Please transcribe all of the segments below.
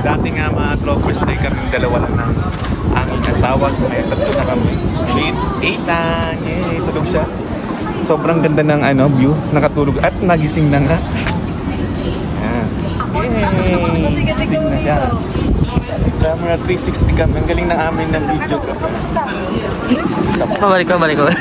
Dati nga mga troopers ay kaming dalawa lang ng aming asawa. So may tatlo na kami. With Ethan. Yay, tulog siya. Sobrang ganda ng view. Nakatulog at nagising na nga. Yay! Gising na siya. Camera 360 cam. Ang galing ng amin ng video. Balik ko.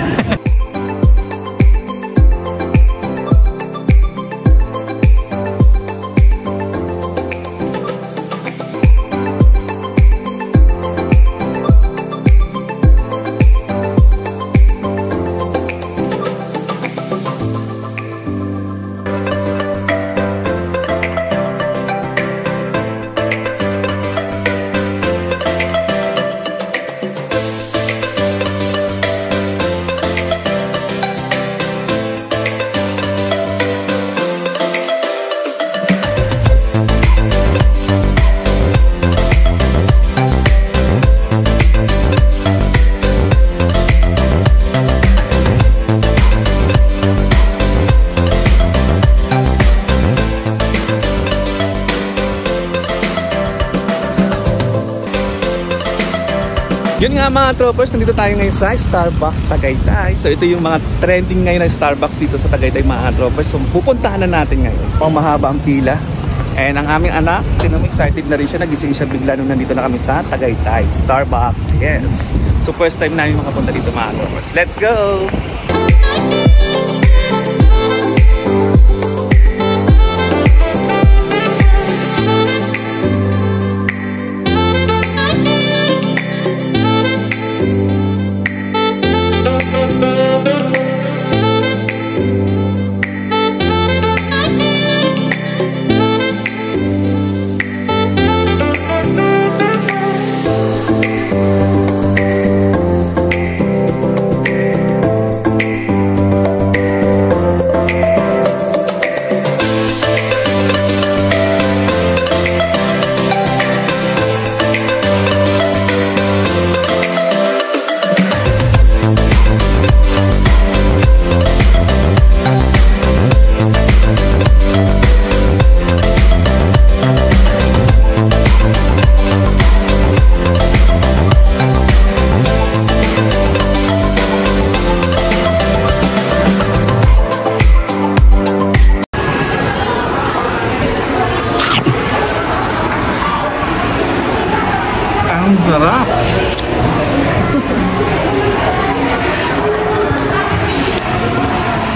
Yun nga mga troopers, nandito tayo ngayon sa Starbucks Tagaytay. So ito yung mga trending ngayon na Starbucks dito sa Tagaytay mga troopers. So pupuntahan na natin ngayon. Mahaba ang pila. And ang aming anak, excited na rin siya. Nagising siya bigla nung nandito na kami sa Tagaytay. Starbucks, yes. So first time namin makapunta dito mga troopers. Let's go! Ang sarap!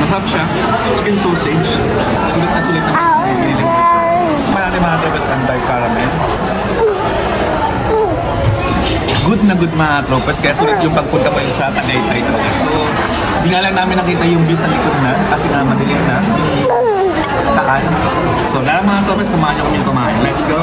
Masarap siya. Chicken sausage. Sulit na sulit na marami mga tropas ang dark caramel. Good na good mga tropas. Kaya sulit yung pagpunta mo yung sa Tagaytay. So, hindi nga lang namin nakita yung view sa likod na. Kasi nga madilim na. Taan. So, lahat mga tropas, samahan nyo kami kumain. Let's go!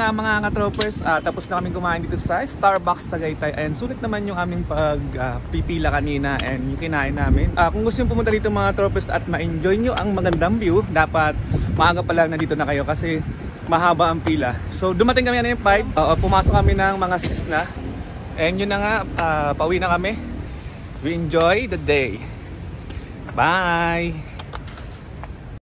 Mga troopers, tapos na kami kumain dito sa Starbucks Tagaytay and sulit naman yung aming pagpipila kanina and yung kinain namin. Kung gusto nyo pumunta dito mga troopers at ma-enjoy nyo ang magandang view, dapat maaga pa lang nandito na kayo kasi mahaba ang pila. So dumating kami na yung 5, pumasok kami ng mga 6 na and yun na nga, pauwi na kami. We enjoy the day. Bye!